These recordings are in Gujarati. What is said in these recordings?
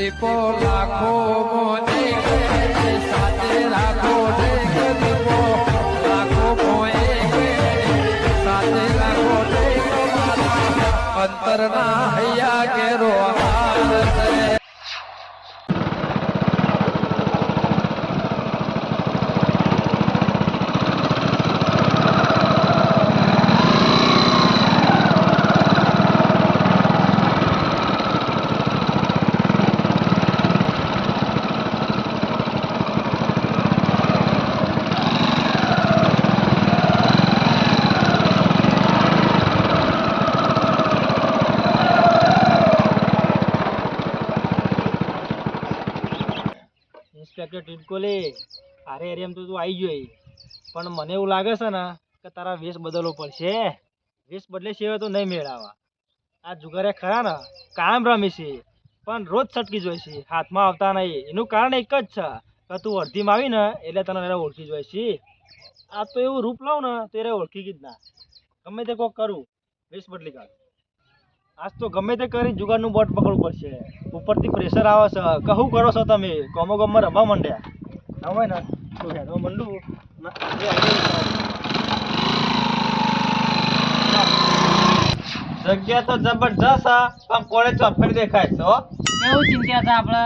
દીપો લાખો મોને સાથે રાખો દીપો લાખો મોએ સાથે રાખો અંતરના હૈયા કેરો હાર ટિટકોલી અરે એમ તો તું આવી ગયો પણ મને એવું લાગે છે ને કે તારા વેશ બદલવો પડશે. વેશ બદલે છે તો નહીં મેળાવા. આ જુગારે ખરા ને કાયમ રમે છે પણ રોજ છટકી જોઈ છે, હાથમાં આવતા નહીં. એનું કારણ એક જ છે કે તું અડધીમાં આવી ને એટલે તને ઓળખી જોઈ છે. આ તો એવું રૂપ લાવ ને તો એ ઓળખી જ ના. ગમે તે કોક કરું વેશ બદલી કાઢ. આજ તો ગમે તે કરી જુગારનું બોટ પકડવું પડશે. ઉપરથી પ્રેશર આવે છે. કહું કરો છો તમે ગમો ગમમાં રમવા માંડ્યા હવે ને તો હેડવા માંડું. જગ્યા તો જબરજસ્ત પણ કોણે ચોફેર દેખાય છે. કેવું ચિંતા છે આપડે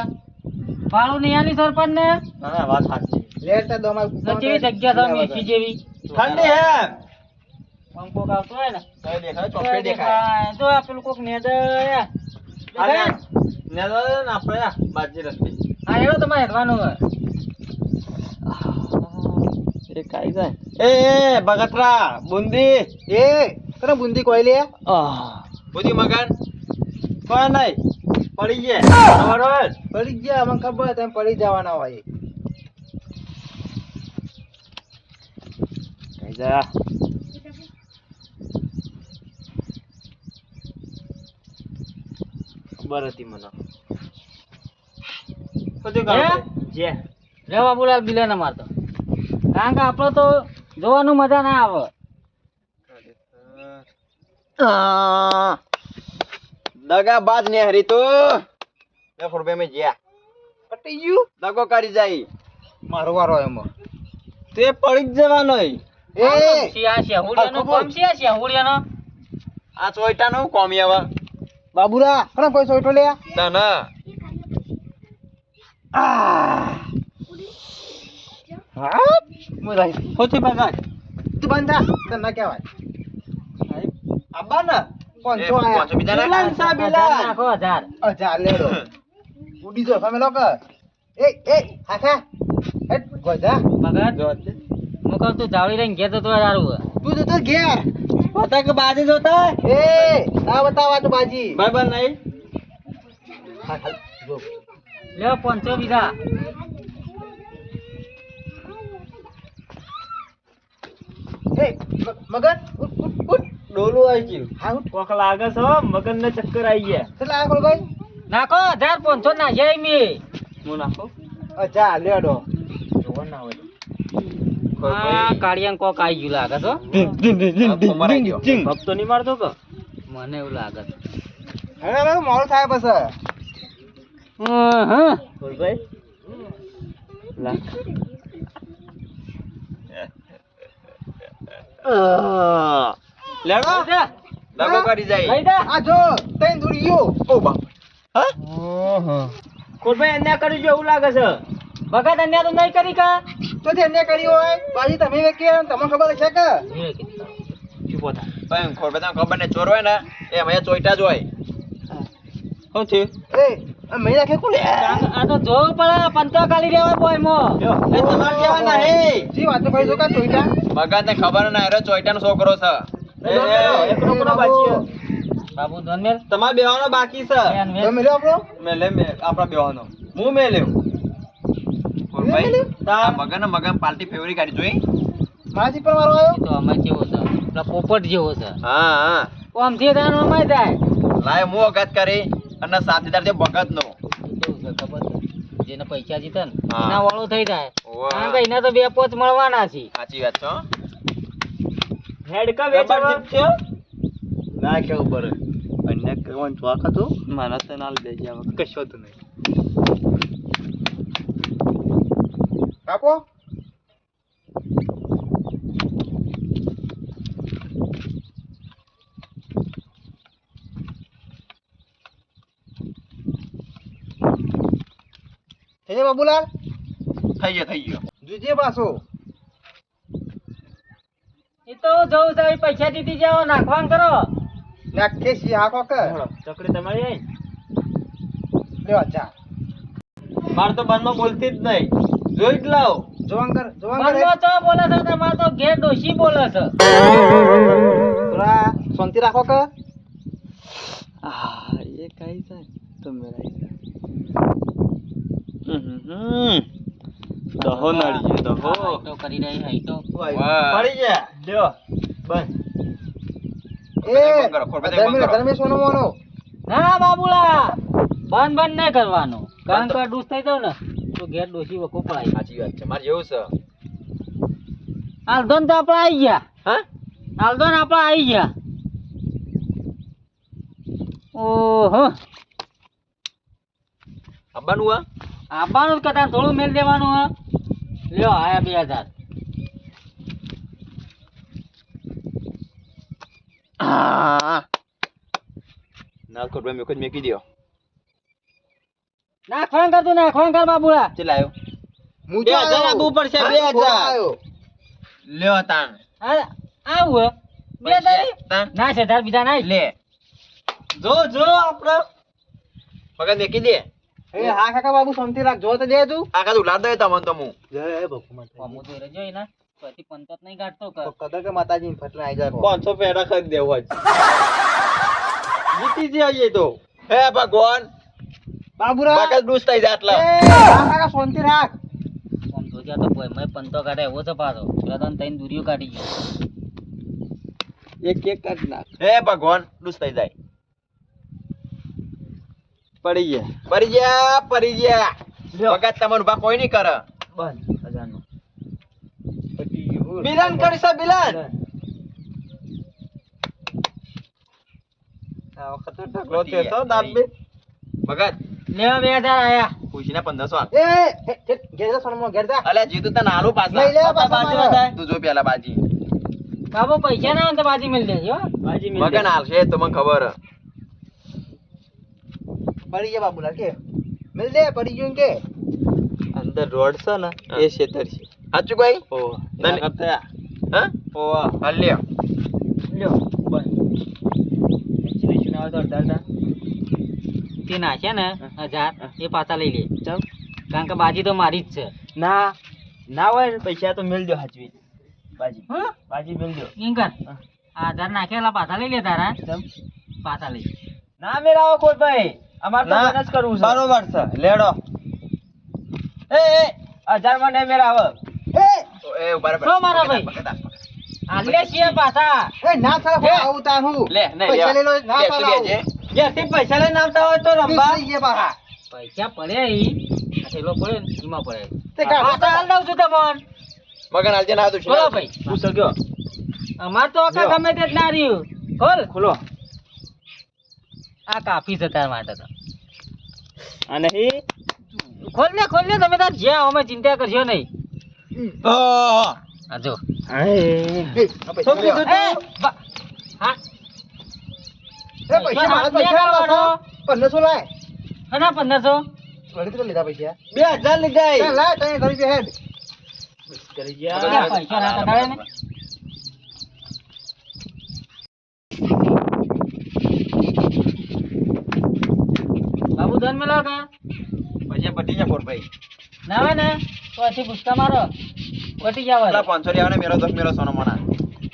ભાડું નહીં આલી સરપંચ ને. હા વાત સાચી. લેટ તો અમાર જેવી જગ્યા છે મેસી જેવી ઠંડી હે પંખો આવતો હોય ને તો દેખાય ચોફેર દેખાય. જો આપેલું કોક નેદ અરે નેદ ને આપણે બાજી રસ્તે હા એવો તમારે હેડવાનું હોય. એ કાઈ જાય એ બગતરા બુંદી એ તને બુંદી કોઈ લે બુંદી મગન કોઈ નહીં પડી ગયા બરોબર પડી ગયા. મને ખબર તમે પડી જવાના હોય. કઈ જા ખબર હતી મને જે રેવા બોલાલ બિલે ના મારતો કારણ કે આપડે તો જોવાનું મજા ના આવે. દગા બાજ ને હરી તો રૂપિયા મેં જ્યા પટી ગયું. દગો કરી જાય મારો વારો એમાં તે પડી જ જવાનો. આ ચોઈટા નું કોમી આવા બાબુરા ખરા કોઈ ચોઈટો લે ના ના હા મોરાઈ હોતી બાગા તું બંધા તને ના કહેવાય આબા ના 500 આયા 500 બીજા ના નાખો 1000 લેડો ઉડી જો તમે લોકો એ હાખા હેટ ગોજા મગર હું કહું તું જાવડી રહીને ઘેર તો સારું. તું તો ઘેર પતા કે બાજી જોતા એ ના બતાવા તો બાજી બરાબર નહીં. લે 500 બીજા મગન ડોલું આવી ગયું. હા કોક લાગે છે મગન ને ચક્કર આવી ગયા. કેટલા આખો ભાઈ નાખો 1500 ના જાય મી હું નાખો અચ્છા લેડો જોવા ના હોય. આ કાળિયાન કોક આવી ગયું લાગે તો ભક્તો નહીં મારતો કે મને એવું લાગે છે. હવે મોડું થાય પછી હા ભાઈ લેડો દગો કરી જાય. આ જો તૈન દૂરી ગયો ઓ બાપ હા કોલભાઈ અન્યાય કરી જો એવું લાગે છે. ભગત અન્યાય તો નહીં કરી કા તો તે અન્યાય કરી હોય પાછી તમે કે તમને ખબર છે કે ચૂપો થા ભાઈ ખોરબે ખબર ને ચોર હોય ને એ અમે ચોઈટા જ હોય. શું થયું એ મેં રાખે કોલે આ તો જોવું પડે પંતો કાલી રેવા બોય મો એ તમાર કેવાના હે જી વાત ભાઈ જો કા ચોઈટા ભગત ને ખબર ના એરો ચોઈટા નો છોકરો છે. એક રોકડો બાકી બાબુ ધનમેલ તમાર બેવાનો બાકી છે. તો મેલે આપણો મેલે મે આપડા બેવાનો હું મેલ્યો ભાઈ તા મગન પાર્ટી ફેવરી ગાડી જોઈ માજી પર મારો આવ્યો તો અમે કેવો છે પેલા પોપટ જેવો છે. હા હા ઓમ થી દાન અમાય જાય લાય હું અગત કરી અને સાથીદાર જે ભગત નો કેવું છે ખબર છે જેને પૈસા જીતે ને હા. એના વાળો થઈ જાય. કારણ કે એને તો 2-5 મળવાના છે. સાચી વાત છો. હેડકા વેચવા છે ના કેવું પર અન્ય કોણ ચોક હતું મારા તો નાલ દેજે કશો તો નહીં આપો થઈ જાય બાબુલાલ થઈ ગયો જોજે પાછો એ તો જવું છે પૈસા દીધી જાઓ નાખવાન કરો નાખે સી હાકો કે ચકડી તમારી આઈ લ્યો ચા માર તો બંધમાં બોલતી જ નહીં જોઈ જ લાવ જોવાંગર મનનો ચો બોલે છે તમાર તો ઘેર ડોશી બોલે છે થોડા શાંતિ રાખો કે ये कैसा तो मेरा दहो नड़िए दहो તો કરી રહી હઈ તો પડી જા લ્યો બંધ એ ધર્મે સોનો મોનો ના બાબુલા બંધ નહીં કરવાનું કારણ કે ડૂસ થઈ જાવ ને તો ઘેર ડોશી વખો પડાય સાચી વાત છે મારે જેવું છે હાલદોન તો આપણે આવી ગયા હા હાલદોન આપણે આવી ગયા ઓહો આવવાનું આ આવવાનું જ કદાચ થોડું મેલ દેવાનું હા લ્યો આયા 2000 નાલ કોટ મેં કુછ મેકી દિયો નાખવાન કર તું નાખવાન કર બાબુલા ચલાયો મુજો 2000 આપવું પડશે 2000 લ્યો તાણ આવું બે તારી તાણ ના છે તાર બીજા ના લે જો આપણે મગજ મેકી દે એ હા કાકા બાબુ શાંતિ રાખ જો તો દે તું આખા તું લાડ દે તમને તો હું જય ભગવાન અમુ તો રે જોઈ ને પછી પંતત નહીં કાઢતો કર કદર કે માતાજી ને ફટલા આઈ જાય 500 પેડા ખરીદ દેવો જ જીતી જઈએ તો હે ભગવાન બાબુરા બાકા ડૂસ થઈ જાય આટલા હા કાકા શાંતિ રાખ આમ તો જ્યાં તો કોઈ મેં પંતો કાઢે એવો છે પાછો પેલા તો તઈને દુરીઓ કાઢી ગયો એક એક કાઢ નાખ હે ભગવાન ડૂસ થઈ જાય પડી ગયા વગત તમને ઉભા કોઈ નહીં કરે બંધ 1000 નો બિલાન કરશે બિલાન આ વખત તો લો તે તો દાબ બે ભગત લેવા 2000 આયા ખુશીના 1500 આપ ઘેર જા સોનો ઘેર જા અલે જીતું તને આલુ પાછા લઈ લે પાછા બાજી મારે. વધાય તું જો પેલા બાજી બાબુ પૈસા ના હોય તો બાજી મેલ દેજો હો. બાજી મિલ મગન હાલશે તો મને ખબર હે. પડી ગયા બાબુલા કે મિલ દે પડી ગયું કે અંદર રોડ છે ને એ ખેતર છે સાચું ભાઈ ઓ તને હા ઓ હાલ લ્યો લ્યો બંધ વેક્સિનેશન આવે તો અડધા તે નાખ્યા ને 1000 એ પાછા લઈ લે ચાલ કારણ કે બાજી તો મારી જ છે ના ના હોય ને પૈસા તો મિલ દો હાચવી બાજી હા બાજી મિલ દો એમ કર આ 1000 નાખેલા પાછા લઈ લે તારા પાછા લઈ ના મેરાવો કોઈ ભાઈ અમાર તો મહેનત કરવું છે બરોબર છે લેડો એ 1000 માં નહીં મેરાવ એ ઉભા રહે શો મારા ભાઈ? આલે છીએ પાછા એ ના ચાલે આવું તા હું લે નહીં પૈસા લઈ લો ના લે, ચાલે તું બેજે. જેથી પૈસા લઈને આવતા હોય તો રંબા થઈ ગયા પાછા પૈસા પડ્યા ઈ આ થેલો પડ્યો ને એમાં પડ્યા તે કાઢો પાછા હાલ દઉં છું તમને મગન હાલજે ના તું બોલો ભાઈ પૂછો ગયો અમાર તો આખા ગમે તે જ ના રહ્યું ખોલ ખોલો આ કાફી છે તાર માટે તો અને એ ખોલ ને તમે તાર જ્યાં અમે ચિંતા કરશો નહીં આ જો શું કીધું એ હા એ પૈસા મારા પૈસા પાછો 1500 લાય અને 1500 વળી તો લીધા પૈસા 2000 લીધા ચાલ લાય તને કરી દે હેડ કરી ક્યાં પૈસા ના કઢાવે ને બાબુ ધન મેળો કે પછી પટી જા ભાઈ ના આવે ને તો પછી ગુસ્સા મારો પટી જાવ અલા 500 લેવાને મેરો 10 મેરો સોનો મના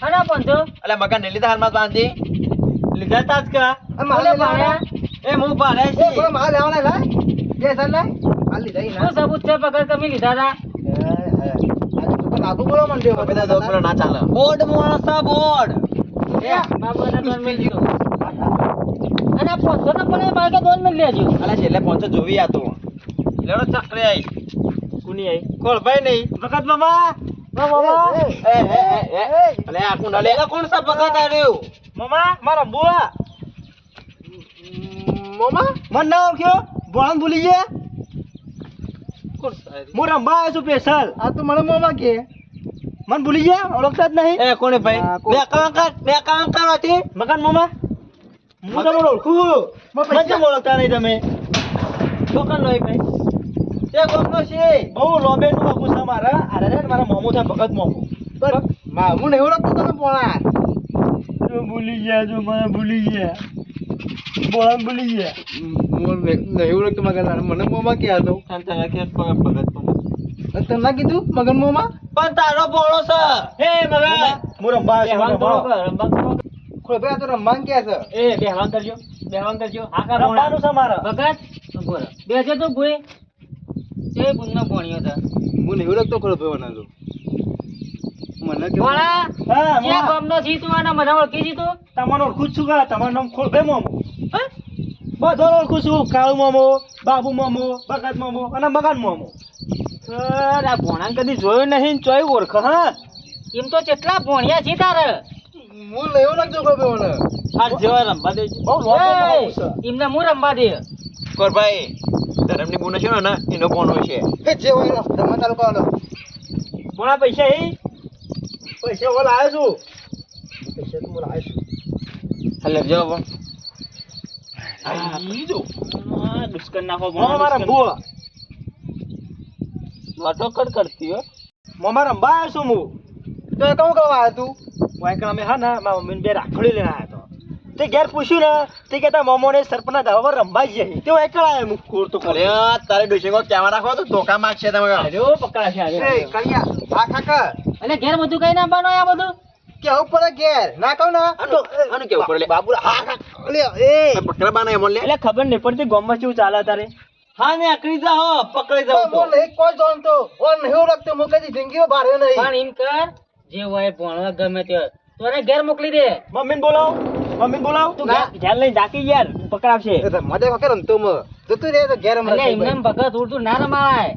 અને 500 અલા મગન ને લીધા હાલમાં બાંધી લીધા તાજ કા આ માલ ઓલે લેવાના ભાડ્યા એ હું ભાડે એ કોઈ માલ લેવાના લાય જે સર લાય માલ લીધા ઈ ના શું સબૂત છે પકડ તમે લીધા હતા આજે તો લાગુ બોલો મંડ્યો બધા 10 મેરો ના ચાલે બોર્ડ મોણસા બોર્ડ એ બાબુ એને દોન મેલ દીધો અને 500 ને પણ એ બાઈકે દોન મેલ લેજો અલા છેલ્લે 500 જોવી આ તો લેડો ચકરે આઈ કુની આઈ કોળભાઈ નહીં વખત મામા મામા અલે આ કોણ લે કોણ સા પકડ આર્યો મામા મારા બુઆ મોમા મન ના ઓળખ્યો બોલાન ભૂલી ગયા હું રંબા આવ્યો છું સ્પેશિયલ આ તો મને મોમાં કે મને ભૂલી ગયા ઓળખતા જ નહીં એ કોને ભાઈ બે કામ કરવાથી મકાન મોમાં હું તમને ઓળખું મને કેમ ઓળખતા નહીં તમે દુકાન નો ભાઈ એ ગોમનો છે બહુ લોબેનું બાપુ છે મારા અરે રે મારા મોમો થાય ભગત મોમો હું નહીં ઓળખતો તમે પોણા જો ભૂલી ગયા જો મને ભૂલી ગયા બોલા ભૂલી ગયા હું નહીં ઓળખતો મગન મને મોમાં કે હતો સંતા કે ભગત તને ના કીધું મગન મોમાં પણ તારો બોળો છે એ મગન હું રંબા રંબા ખોલ ભાઈ આ તો રંબાન કે છે એ બેહવાન કરજો આકા રંબાનું છે મારા ભગત બોલો બેસે તો ભૂઈ તે બુનનો ભણ્યો હતા હું નહીં ઓળખતો ખરો ભાઈ બનાવતો મને કે ભણા હા જે ગામનો છી તું અને મને ઓળખી છી તું તમારો ઓળખું જ છું કા તમારું નામ ખોલ ભાઈ મોમો બધો ઓળખું છું કાળુ મોમો બાબુ મોમો ભગત મોમો અને મગન મોમો સર આ ભોણાને કદી જોયું નહીં ચોય ઓળખ હા એમ તો કેટલા ભણ્યા છી તારે હું નહીં ઓળખતો ખરો ભાઈ આ જેવા રંબા દે બહુ લોબો છે એમને હું રમવા દે કોર ભાઈ ધરમની ગુનો છે ને એનો કોનો છે એ જે હોય ને તમે ચાલુ કરો બોલા પૈસા પૈસા ઓલા આવ્યો છું પૈસા તો બોલા આવ્યો છું હલે જવાબ દુષ્કર નાખો મારા બુઆ વાતો કરતી હો મારા રંબા આવ્યો છું હું તો એ કહું કરવા આવ્યો તું વાયકડા અમે હા ને મારા મમ્મીને બે રાખડી લઈને આવ્યો હતો તે ઘેર પૂછ્યું ને તે કહેતા મોમોને સરપના ધાબા પર રંબા જઈએ તે વાયકડા આવ્યો હું કોર તો અરે તારે ડોશીકો કેમેરા રાખો તો ધોકા માગશે તમે અરે પકડા છે એ કરિયા આ ખાકા એટલે ઘેર બધું કઈ ના બનો આ બધું કેવું પડે ઘેર ના કહું ને આનું કેવું પડે બાબુ હા એ પકડા બાને એમ લે એટલે ખબર નહીં પડતી ગામમાં કેવું ચાલે તારે હા ને આકરી જાઓ પકડી જાઓ હું નહીં કોઈ જાણતો ઓર નહીં ઓળખતો હું કદી જિંદગીમાં બહાર નહીં પણ એમ કર જે હોય ભણવા ગમે તે તોને ઘેર મોકલી દે મમ્મીને બોલાવ તું ઘેર લઈને જાકી યાર પકડાવશે મજા વખત રમતો મ જતું રે તો ઘેર એટલે એમને એમ ભગત ઉડતું ના રમાય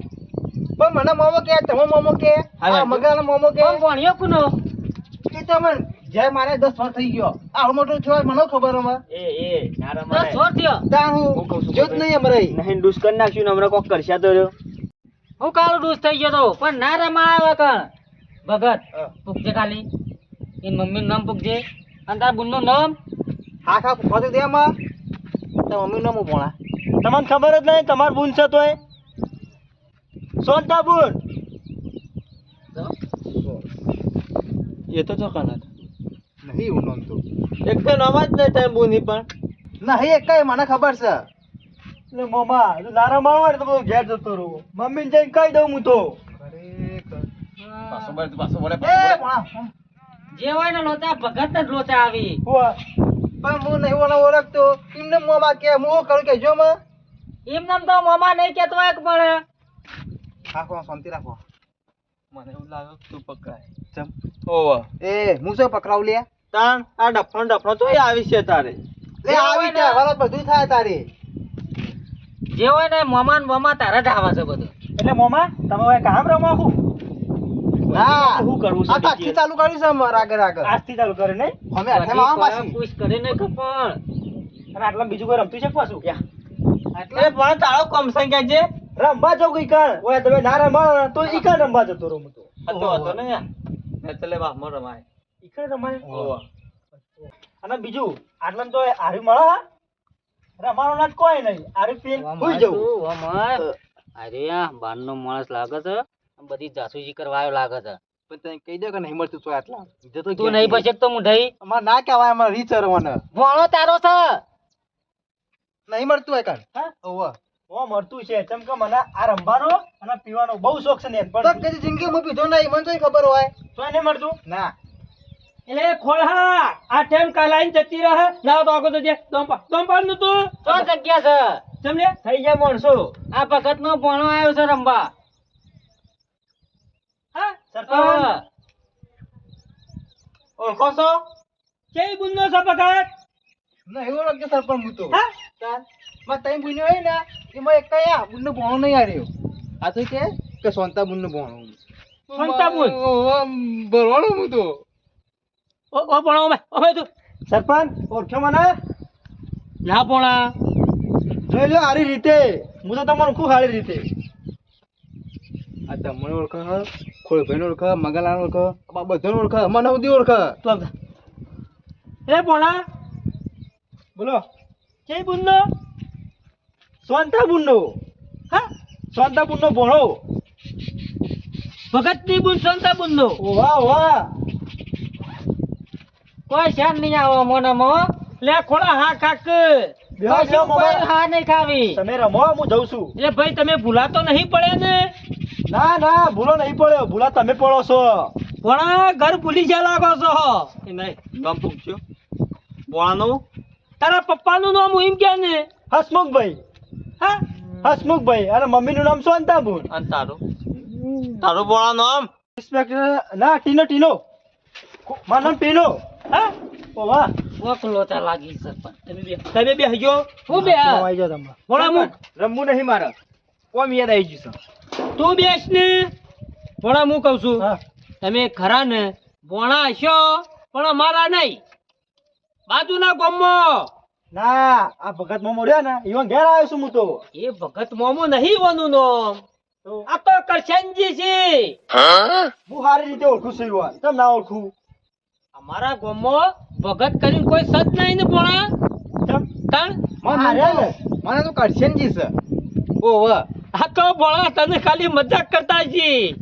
પણ મને મોમો કે તમે મોમો કે આ મગાનો મોમો કે કોણ ભણ્યો કુનો એ તો મને જય મારે 10 વર્ષ થઈ ગયો આ મોટો થયો મને ખબર અમે એ ના તો રમાય છોડ થયો તા હું જોત નહીં અમારે નહીં દુષ્કર નાખ્યું ને હમણાં કોક કરશે તો રહ્યો હું કાળો ડૂસ થઈ ગયો તો પણ ના રમાય કણ ભગત પૂછજે ખાલી એન મમ્મીનું નામ પૂછજે અને તાર બુનનું નામ આખા ફોટો દે માં તો મમ્મી નો હું ભોણા તમને ખબર જ નહીં તમાર બુન છે તોય સોનતા બુન એ તો ચોકાના નહીં હું નામ તો એક તો નામ જ નહીં ટાઈમ બુની પણ નહીં એક કઈ મને ખબર છે એટલે મોમા તું નારા મારવા ને તો બધું ઘેર જતો રહું મમ્મીને જઈને કહી દઉં હું તો પાછો બોલે એ ભોણા જે હોય ને લોચા ભગત જ લોચા આવી પણ હું નહીં ઓળખતો એમને મોમાં કે હું કરું કે જો માં એમ નામ તો મોમાં નહીં કેતો એક પણ રાખો શાંતિ રાખો મને એવું લાગે તું પકડાય ચમ ઓવા એ હું શું પકડાવ લે તાણ આ ડફણ તો આવી છે તારે એ આવી તે હવાલા બધું થાય તારે જે હોય ને મોમાં ને મોમાં તારા જ આવા છે બધું એટલે મોમા તમે હવે કામ રમો આખું ના શું કરવું આ છે તાકી ચાલુ કરી છે અમાર આગળ આગળ આજથી ચાલુ કરે નહીં અમે હાથેમાં આવા પાછી પૂછ કરે ને કે પણ અને આટલા બીજું કોઈ રમતું છે પાછું એ પણ તારો કમસંગ કે છે રમવા જાવ કઈ કાણ ઓય તમે ના રમવા તો ઈ કાણ રમવા જતો રહું તો હતો ને યાર મે ચલે બા મો રમાય ઈ કાણ રમાય ઓવા અને બીજું આટલા તો હારી મળે હા રમાનો ના કોઈ નહીં હારી પીન હોઈ જવું અરે આ બારનો માણસ લાગે છે બધી જાસૂસી કરવા આવ્યો લાગે છે પણ તને કહી દે કે નહીં મળતું તો આટલા તું નહીં પછી તો મુઢાઈ અમાર ના કહેવાય અમાર રીચર મને ભણો તારો છે નહીં મળતું હોય કાન હા? ઓવા ઓ મળતું છે ચમ કે મને આ રમવાનો અને પીવાનો બહુ શોખ છે ને તો પણ કદી જિંદગી માં પીધો નહીં મને તો ખબર હોય તો નહીં મળતું ના એટલે ખોળા આ ટાઈમ કાલાઈને જતી રહે ના તો આગળ તો જે દમ નું તું તો જગ્યા છે જમલે થઈ ગયા માણસો આ ભગત નો ભણો આવ્યો છે રમવા હા સરપંચ હા. ઓળખો છો કેવી બુંદનો છે ભગત ના એવું લાગે સરપંચ હું તો હા તાર માં તઈ બુન્યો હોય ને એમાં એક કયા બુન્નો ભણો નહીં આવ્યો આ તો કે સોનતા બુન્નો ભણો સોનતા બુન? ભરવાનો હું તો ઓ પણ ઓ તું સરપંચ ઓળખ્યો મને ના પોણા જોઈ લો સારી રીતે હું તો તમને ખૂબ સારી રીતે આ તમને ઓળખો ખોળભાઈ ઓળખો મગલાને ઓળખો બધાને ઓળખો મને સુધી ઓળખો તો એ ભોણા બોલો કે બુનનો સોનતા બુનનો હા સોનતા બુનનો ભોણો ભગતની બુન સોનતા બુનનો વાહ વાહ કોઈ શાન નહીં આવો મોનામો લે ખોળા હા કાક હા નહીં ખાવી તમે રમો હું જઉં છું એ ભાઈ તમે ભૂલાતો નહીં પડે ને ના ભૂલો નહીં પડ્યો ભૂલા તમે પડો છો ભોણા ઘર ભૂલી ગયા લાગો છો એ નહીં નામ પૂછ્યું બોળાનું તારા પપ્પાનું નામ હું એમ કે ને હસમુખભાઈ હા હસમુખભાઈ અને મમ્મીનું નામ સોનતાબુન અને તારું તારું બોળાનું નામ ઇન્સ્પેક્ટર ના ટીનો મારું નામ ટીનો હા ઓ વાહ વકલોતા લાગી સરપંચ તમે બે હજો હું બે આવી જાવ તમે ભોળા હું રમવું નહીં મારે કોમ યાદ આવી ગયું છે તું બેસ ને ભોળા હું કહું છું હા તમે ખરા ને ભોણા હશો પણ અમારા નહીં બાજુના ગામમાં ના આ ભગત મોમો રહ્યો ને ઈવન ઘેર આવ્યો છું હું તો એ ભગત મોમો નહીં વાનું નામ આ તો કરશનજી છે હું સારી રીતે ઓળખું છું ઈવન તમે ના ઓળખું અમારા ગામમાં ભગત કરીને કોઈ સત નહીં ને ભોણા તાણ મને તો કરશનજી છે ઓહ આ તો ભોળા તને ખાલી મજાક કરતા છીએ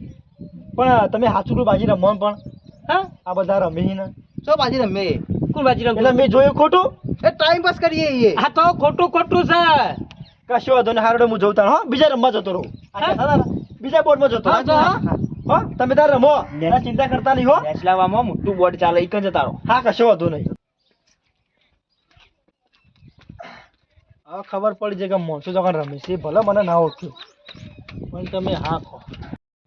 પણ તમે હાચુકડું બાજી રમો પણ હા આ બધા રમી ને ચો બાજી રમે કોણ બાજી એટલે રમતું મેં જોયું ખોટું એ ટાઈમ પાસ કરીએ એ આ તો ખોટું ખોટું છે કશો વાંધો નહીં હારોડે હું જઉં તાણ હો બીજા રમવા જતો રહું બીજા બોર્ડમાં જતો હા, તો હા. હો તમે તાર રમો એના ચિંતા કરતા નહીં હો નેસલાવામાં મોટું બોર્ડ ચાલે એક જ તારો હા કશો વાંધો નહીં હવે ખબર પડી છે કે મોનસુ જગન રમે છે ભલે મને ના ઓળખ્યું પણ તમે હા ખો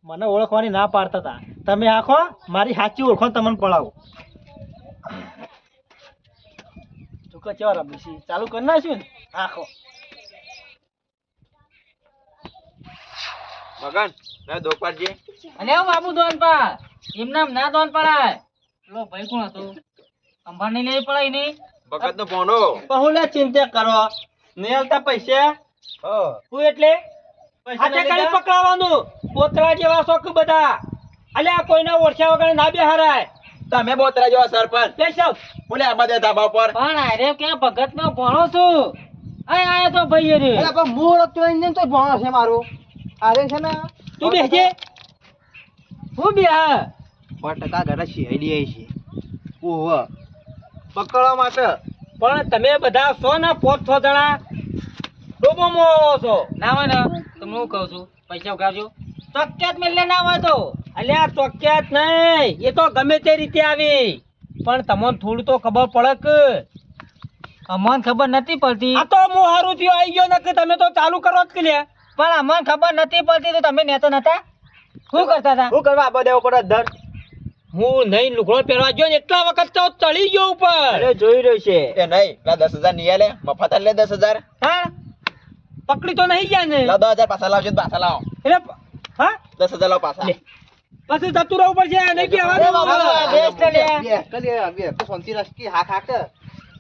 મને ઓળખવાની ના પાડતા હતા તમે હા ખો મારી સાચી ઓળખો તમને પડાવો ચૂકા કેવા રમે છે ચાલુ કરી નાખ્યું ને હા ખો મગન ના દો પાડજે અને હું બાબુ દોન પા એમ નામ ના દોન પડાય લો ભાઈ કોણ હતો અંબાણી નહીં પડાય નહીં ભગત નો ફોનો બહુલે ચિંતા કરો નહીં આવતા પૈસા હું એટલે હાથે કરી પકડાવાનું પોતરા જેવા શોખ બધા અલ્યા કોઈના ઓળખ્યા વગર ના બેહારાય તમે બોતરા જેવા સરપંચ બેસો બોલે આબા દે ધાબા પર પણ અરે ક્યાં ભગત નો ભણો છું અહીં આયો તો ભાઈ રે અરે પણ હું ઓળખતો નહીં તો ભણો છે મારું અરે છે ને તું બેસજે હું બે હા 100% ઘરે છે આઈડિયા છે ઓહ પકડવા માટે પણ તમે બધા સો ના 5-6 જણા ડોબોમાં છો ના હોય ને તો હું કહું છું પૈસા ઉગાવજો ચોક્કસ મિલે ના હોય તો અલ્યા ચોક્યાત નહીં એ તો ગમે તે રીતે આવી પણ તમને થોડું તો ખબર પડે કે અમને ખબર નથી પડતી આ તો હું હારું થયો આવી ગયો ને કે તમે તો ચાલુ કરો જ કે લ્યા પણ અમને ખબર નથી પડતી તો તમે નેતો નતા શું કરતા હતા શું કરવા આબા દેવો પડે દર હું નહીં લુગડો પહેરવા ગયો ને એટલા વખત તો ચડી ગયો ઉપર અરે જોઈ રહ્યો છે એ નહીં લા 10,000 નહીં લે મફત લે 10,000 હા પકડી તો નહીં ગયા ને લા 10,000 પાછા લાવજો તો પાછા લાવો એટલે હા 10,000 લાવો પાછા લે. પછી જતું રહેવું પડશે નહીં કે અરે બાબા, બેસ્ટ લે. તો શાંતિ રાખી હા ખાક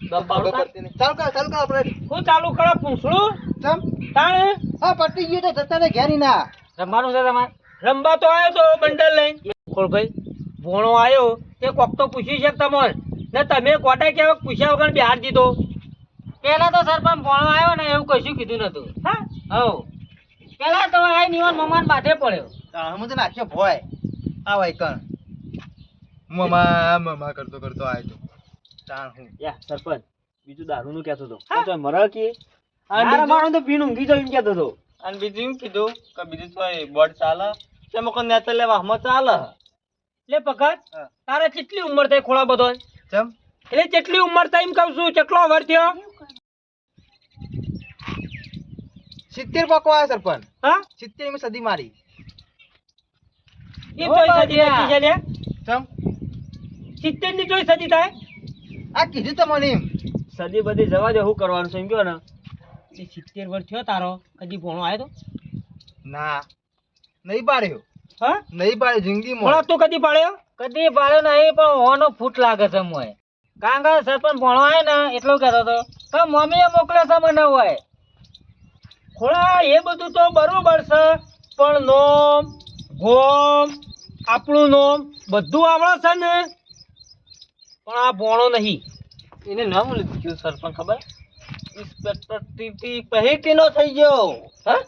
દબાડો કરતી નહીં ચાલ કર આપણે હું ચાલુ કરો પૂછડું ચમ તાણે હા પટી ગયું તો જતા ને ઘેરી ના રમવાનું છે તમારે રંબા તો આવ્યો તો બંડલ લઈને ખોળભાઈ ભોણો આવ્યો તે કોક તો પૂછ્યું છે તમને ને તમે કોટા કેવા પૂછ્યા વગર બિહાર દીધો પેલા તો સરપંચ ભણવા આવ્યો ને એવું કશું કીધું નતું હા હવ પેલા તો આ નિવાન મમાન બાધે પડ્યો હું તો નાખ્યો ભોય આ વાય કણ મમા કરતો આવ્યો તો તાણ હું યા સરપંચ બીજું દારૂ નું કહેતો હતો હા? તો મરા કે આ મારો તો પીણું ઊંઘી જાય એમ કહેતો હતો અને બીજું એમ કીધું કે બીજું તો બોર્ડ ચાલે તે મકો નેતા લેવા હમ ચાલે લે પકડ તારે કેટલી ઉંમર થઈ ખોળા બધો ચમ એટલે કેટલી ઉંમર થઈ એમ કહું છું કેટલો વર થયો 70 પકો આવ્યો સરપંચ હા 70 માં સદી મારી એ તોય સદી નથી છે લે ચમ 70 ની તોય સદી થાય આ કીધું તમને એમ સદી બધી જવા દે શું કરવાનું છે એમ કહો ને એ 70 વર્ષ થયો તારો કદી ભણો આવ્યો તો ના નહીં પાડ્યો હા નહીં પાડ્યો જિંદગીમાં ભણો તું કદી પાડ્યો કદી પાડ્યો નહીં પણ ઓનો ફૂટ લાગે છે મોય કારણ કે સરપંચ ભણવા આવ્યો ને એટલું કહેતો હતો કે મમ્મીએ મોકલે છે મને હોય ખોળા એ બધું તો બરોબર છે પણ નોમ ગોમ આપણું નોમ બધું આવડે છે ને પણ આ ભોણો નહીં. એને નામ લીધું સરપંચ ખબર ઇન્સ્પેક્ટર ટીટી પહેટીનો થઈ ગયો હા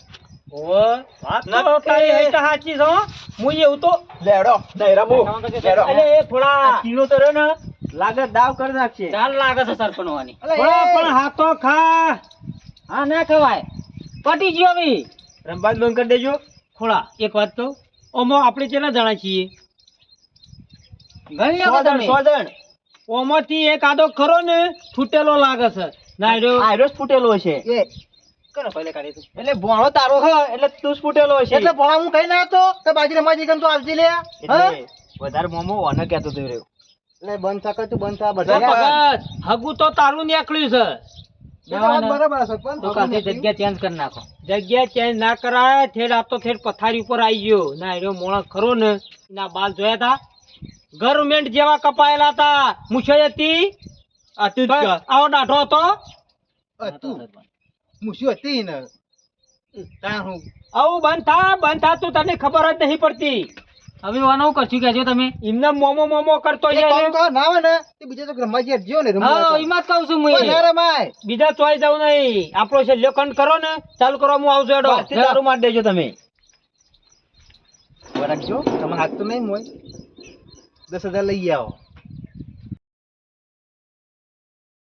ઓવે વાત તો તારી હઈ તો સાચી છે હો. હું એવું તો લેડો નૈરાબુ લેડો અલે એ ખોળા કિલો તો રહ્યો ને લાગે દાવ કરી નાખશે ચાલ લાગે છે સરપંચ વાની. ખોળા પણ હાથો ખા. હા ના ખવાય પટી ગયો બી. રંબાદ બંધ કરી દેજો ખોળા એક વાત કહું ઓમાં આપણે કેટલા જણા છીએ ગણી લો તમે. સોજણ ઓમાંથી એક આદો ખરો ને છૂટેલો લાગે છે ના રહ્યો આયરોસ ફૂટેલો છે કોને પહેલે કાઢી તું એટલે ભોણો તારો હ એટલે તું જ ફૂટેલો છે એટલે ભોણા હું કઈ ના હતો કે બાજી રમાજી ગમ તો આવજી લે વધારે મોમો ઓને કહેતો તો રહ્યો એટલે બંધ થા કર તું બંધ થા તો ભગત હગું તો તારું નીકળ્યું છે બરાબર છે પણ તો કાલથી જગ્યા ચેન્જ કરી નાખો. જગ્યા ચેન્જ ના કરાય થેડ આ તો થેડ પથારી ઉપર આવી ગયો ના એનો મોણસ ખરો ને એના બાલ જોયા હતા ગવર્મેન્ટ જેવા કપાયેલા હતા મુછાઈ હતી આવો દાઢો હતો મુશી હતી ને તા હું આવું બંધ થા તું તને ખબર જ નહીં પડતી હવે વાનું કરશું કેજો તમે. એમને મોમો કરતો એક કામ જાય કર ના હોય ને તે બીજા તો રમાજી હટજો ને હા એમાં જ કહું છું હું ના રમાય બીજા ચોઈ જવું નહીં આપણો છે લેખન કરો ને ચાલુ કરો હું આવજો એડો બારથી દારૂ માર દેજો તમે રાખજો તમે હાથ તો નહીં મોય 10,000 લઈ આવો